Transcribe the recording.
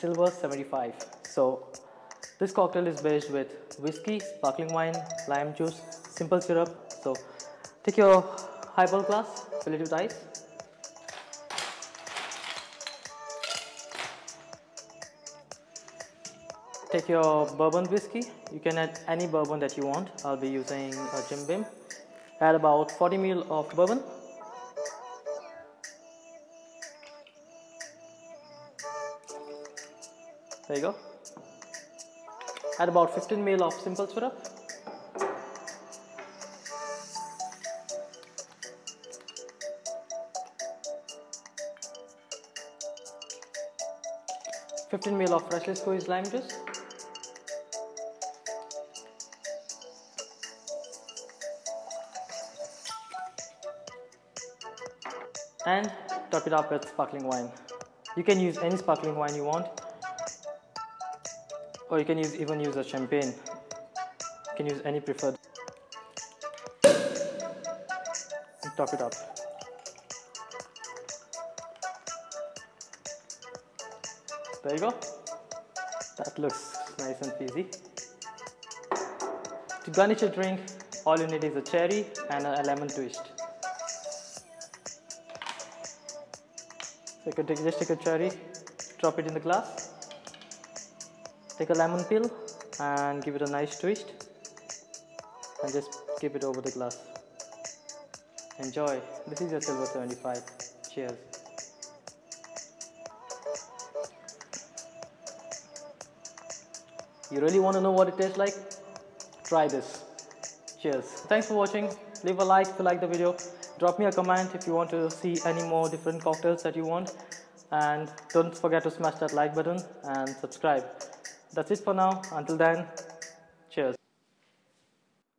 silver 75. So this cocktail is based with whiskey, sparkling wine, lime juice, simple syrup. So take your highball glass, fill it with ice. Take your bourbon whiskey. You can add any bourbon that you want. I'll be using a Jim Beam. Add about 40 ml of bourbon. There you go. Add about 15 ml of simple syrup. $15 ml of freshly squeezed lime juice. And top it up with sparkling wine. You can use any sparkling wine you want, or you can even use a champagne. You can use any preferred. And top it up. There you go. That looks nice and fizzy. To garnish your drink, all you need is a cherry and a lemon twist. So you can just take a cherry, drop it in the glass, take a lemon peel and give it a nice twist and just keep it over the glass. Enjoy. This is your silver 75. Cheers. You really want to know what it tastes like? Try this. Cheers. Thanks for watching. Leave a like if you like the video. Drop me a comment if you want to see any more different cocktails that you want. And don't forget to smash that like button and subscribe. That's it for now. Until then,